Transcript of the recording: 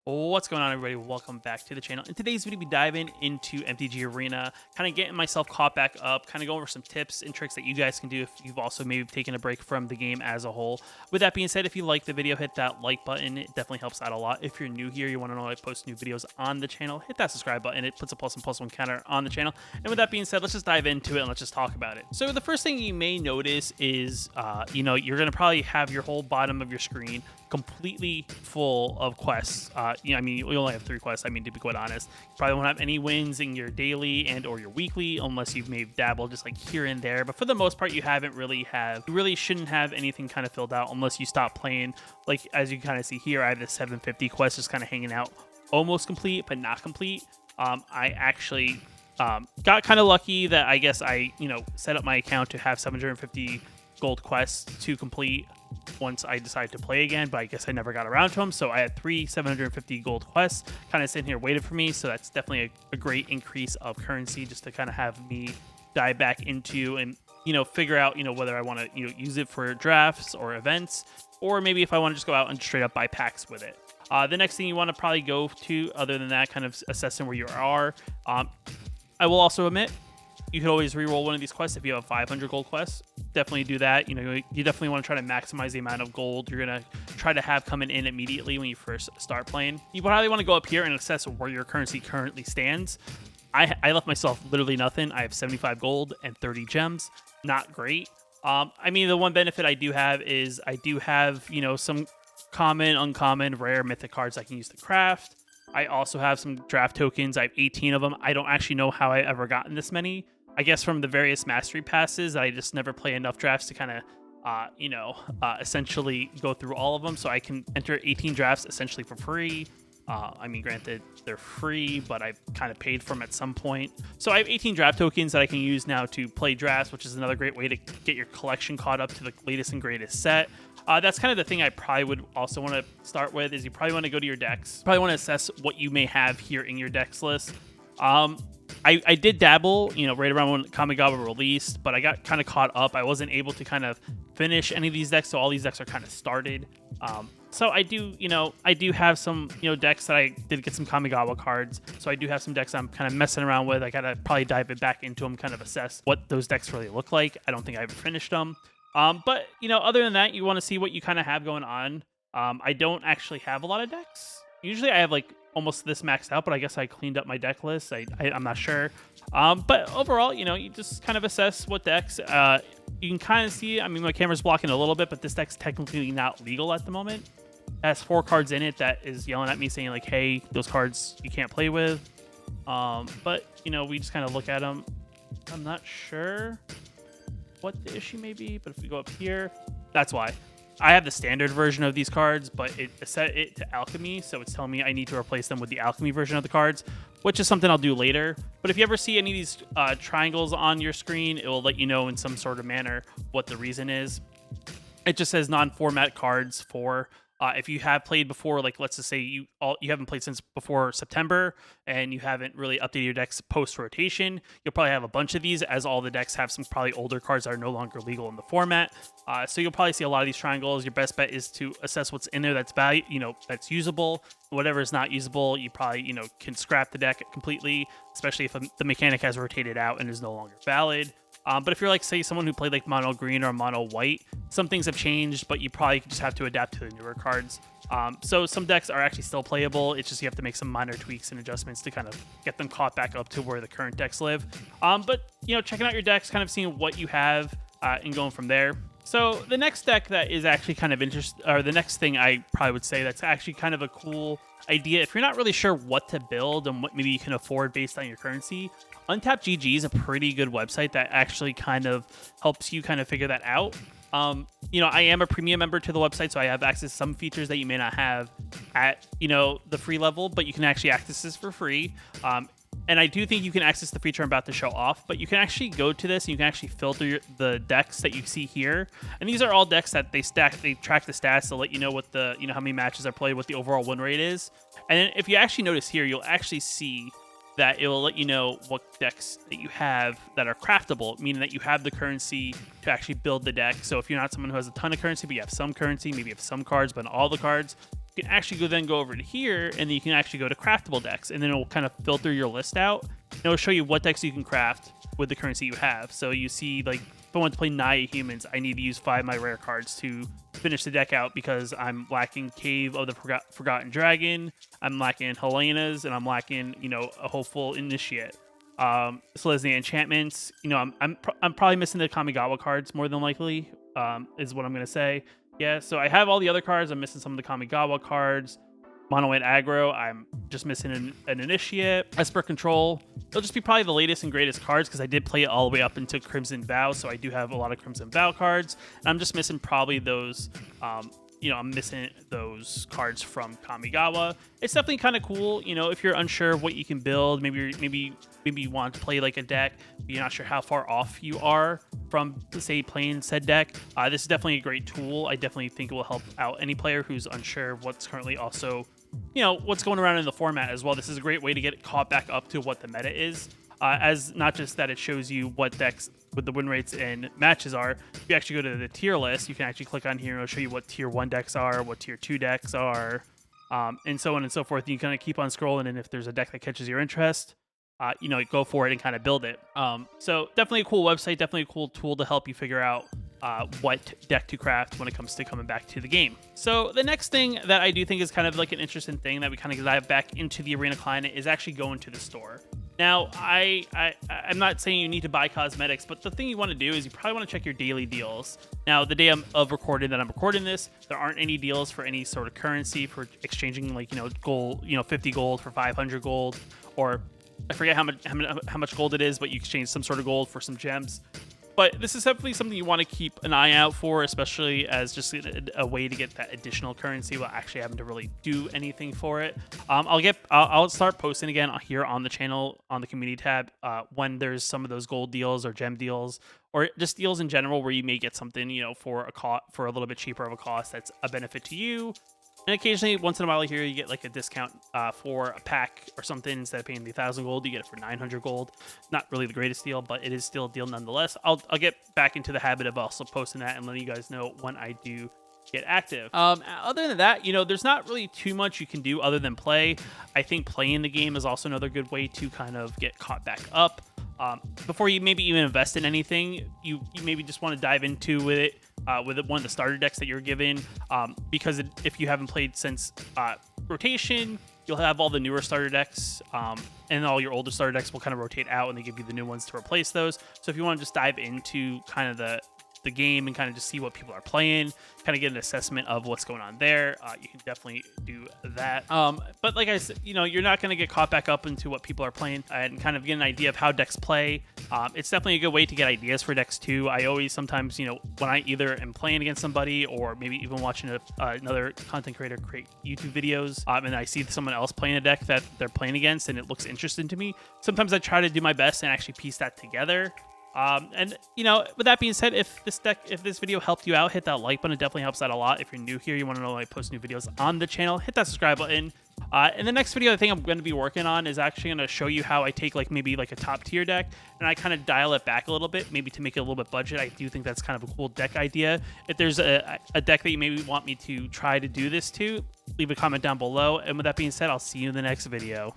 What's going on, everybody? Welcome back to the channel. In today's video, we diving into MTG Arena, kind of getting myself caught back up, kind of going over some tips and tricks that you guys can do if you've also maybe taken a break from the game as a whole. With that being said, if you like the video, hit that like button. It definitely helps out a lot. If you're new here, you want to know I post new videos on the channel, hit that subscribe button. It puts a plus and plus one counter on the channel. And with that being said, let's just dive into it and let's just talk about it. So the first thing you may notice is, you're going to probably have your whole bottom of your screen completely full of quests. We only have 3 quests. To be quite honest, you probably won't have any wins in your daily and or your weekly unless you've maybe dabbled just like here and there. But for the most part, you really shouldn't have anything kind of filled out unless you stop playing. Like as you kind of see here, I have this 750 quest just kind of hanging out, almost complete but not complete. I actually got kind of lucky that I guess I set up my account to have 750 gold quests to complete once I decided to play again, but I guess I never got around to them. So I had 3 750 gold quests kind of sitting here waiting for me. So that's definitely a great increase of currency just to kind of have me dive back into and figure out whether I want to use it for drafts or events, or maybe if I want to just go out and straight up buy packs with it. The next thing you want to probably go to, other than that, kind of assessing where you are. I will also admit, you could always reroll one of these quests if you have a 500 gold quest. Definitely do that. You definitely want to try to maximize the amount of gold you're going to try to have coming in immediately when you first start playing. You probably want to go up here and assess where your currency currently stands. I left myself literally nothing. I have 75 gold and 30 gems. Not great. The one benefit I do have is I do have, some common, uncommon, rare, mythic cards I can use to craft. I also have some draft tokens. I have 18 of them. I don't actually know how I ever gotten this many. I guess from the various mastery passes, I just never play enough drafts to kind of, essentially go through all of them. So I can enter 18 drafts essentially for free. Granted, they're free, but I've kind of paid for them at some point. So I have 18 draft tokens that I can use now to play drafts, which is another great way to get your collection caught up to the latest and greatest set. That's kind of the thing I probably would also want to start with, is you probably want to go to your decks. Probably want to assess what you may have here in your decks list. I did dabble, right around when Kamigawa released, but I got kind of caught up. I wasn't able to kind of finish any of these decks, so all these decks are kind of started. So I do have some, decks that I did get some Kamigawa cards. So I do have some decks I'm kind of messing around with. I gotta probably dive it back into them, kind of assess what those decks really look like. I don't think I ever finished them. But other than that, you want to see what you kind of have going on. I don't actually have a lot of decks. Usually I have like almost this maxed out, but I guess I cleaned up my deck list. I'm not sure. But overall, you just kind of assess what decks. You can kind of see, my camera's blocking a little bit, but this deck's technically not legal at the moment. It has 4 cards in it that is yelling at me saying like, hey, those cards you can't play with. But we just kind of look at them. I'm not sure what the issue may be, but if we go up here, that's why. I have the standard version of these cards, but it set it to alchemy, so it's telling me I need to replace them with the alchemy version of the cards, which is something I'll do later. But if you ever see any of these triangles on your screen, it will let you know in some sort of manner what the reason is. It just says non-format cards for if you have played before, like let's just say you haven't played since before September and you haven't really updated your decks post-rotation, you'll probably have a bunch of these, as all the decks have some probably older cards that are no longer legal in the format. So you'll probably see a lot of these triangles. Your best bet is to assess what's in there that's that's usable. Whatever is not usable, you probably can scrap the deck completely, especially if the mechanic has rotated out and is no longer valid. But if you're like, say, someone who played like mono green or mono white, some things have changed, but you probably just have to adapt to the newer cards. So some decks are actually still playable. It's just you have to make some minor tweaks and adjustments to kind of get them caught back up to where the current decks live. But checking out your decks, kind of seeing what you have and going from there. So the next deck that is actually kind of interesting, or the next thing I probably would say that's actually kind of a cool idea, if you're not really sure what to build and what maybe you can afford based on your currency, Untapped GG is a pretty good website that actually kind of helps you kind of figure that out. I am a premium member to the website, so I have access to some features that you may not have at, the free level, but you can actually access this for free. And I do think you can access the feature I'm about to show off, but you can actually go to this and you can actually filter the decks that you see here. And these are all decks that they track the stats to let you know what the, how many matches are played, what the overall win rate is. And then if you actually notice here, you'll actually see that it will let you know what decks that you have that are craftable, meaning that you have the currency to actually build the deck. So if you're not someone who has a ton of currency, but you have some currency, maybe you have some cards, but not all the cards, you can actually go over to here, and then you can actually go to craftable decks, and then it'll kind of filter your list out. And it'll show you what decks you can craft with the currency you have. So you see, like, if I want to play Naya Humans, I need to use 5 of my rare cards to finish the deck out because I'm lacking Cave of the Forgotten Dragon, I'm lacking Helena's, and I'm lacking, you know, a Hopeful Initiate. So as the enchantments, you know, I'm probably missing the Kamigawa cards more than likely, is what I'm gonna say. Yeah, so I have all the other cards. I'm missing some of the Kamigawa cards. Mono White Aggro, I'm just missing an Initiate. Esper Control, they'll just be probably the latest and greatest cards because I did play it all the way up into Crimson Vow, so I do have a lot of Crimson Vow cards. And I'm just missing probably those, you know, I'm missing those cards from Kamigawa. It's definitely kind of cool, you know, if you're unsure of what you can build, maybe you want to play like a deck, but you're not sure how far off you are from, say, playing said deck. This is definitely a great tool. I definitely think it will help out any player who's unsure of what's currently also, you know, what's going around in the format as well. This is a great way to get caught back up to what the meta is. As not just that it shows you what decks with the win rates and matches are. If you actually go to the tier list, you can actually click on here and it'll show you what tier 1 decks are, what tier 2 decks are, and so on and so forth. You kind of keep on scrolling, and if there's a deck that catches your interest, you know, go for it and kind of build it. So definitely a cool website, definitely a cool tool to help you figure out what deck to craft when it comes to coming back to the game. So the next thing that I do think is kind of like an interesting thing that we kind of dive back into the Arena client is actually going to the store. Now, I'm not saying you need to buy cosmetics, but the thing you want to do is you probably want to check your daily deals. Now, the day of recording that I'm recording this, there aren't any deals for any sort of currency for exchanging, like, you know, gold, you know, 50 gold for 500 gold, or I forget how much gold it is, but you exchange some sort of gold for some gems. But this is definitely something you want to keep an eye out for, especially as just a way to get that additional currency without actually having to really do anything for it. I'll start posting again here on the channel on the community tab when there's some of those gold deals or gem deals or just deals in general where you may get something, you know, for a little bit cheaper of a cost that's a benefit to you. And occasionally, once in a while here, you get like a discount for a pack or something. Instead of paying the 1,000 gold, you get it for 900 gold. Not really the greatest deal, but it is still a deal nonetheless. I'll get back into the habit of also posting that and letting you guys know when I do get active. Other than that, you know, there's not really too much you can do other than play. I think playing the game is also another good way to kind of get caught back up. Before you maybe even invest in anything, you maybe just want to dive into it with one of the starter decks that you're given, because if you haven't played since rotation, you'll have all the newer starter decks, and all your older starter decks will kind of rotate out, and they give you the new ones to replace those. So if you want to just dive into kind of the game and kind of just see what people are playing, kind of get an assessment of what's going on there, you can definitely do that. But like I said, you know, you're not going to get caught back up into what people are playing and kind of get an idea of how decks play. It's definitely a good way to get ideas for decks too. I always sometimes, you know, when I either am playing against somebody or maybe even watching another content creator create YouTube videos, and I see someone else playing a deck that they're playing against and it looks interesting to me, sometimes I try to do my best and actually piece that together. And you know, with that being said, if this video helped you out, hit that like button. It definitely helps out a lot. If you're new here, you want to know when I post new videos on the channel, hit that subscribe button. And the next video I think I'm going to be working on is actually going to show you how I take maybe a top tier deck and I kind of dial it back a little bit, maybe to make it a little bit budget. I do think that's kind of a cool deck idea. If there's a deck that you maybe want me to try to do this to, leave a comment down below. And with that being said, I'll see you in the next video.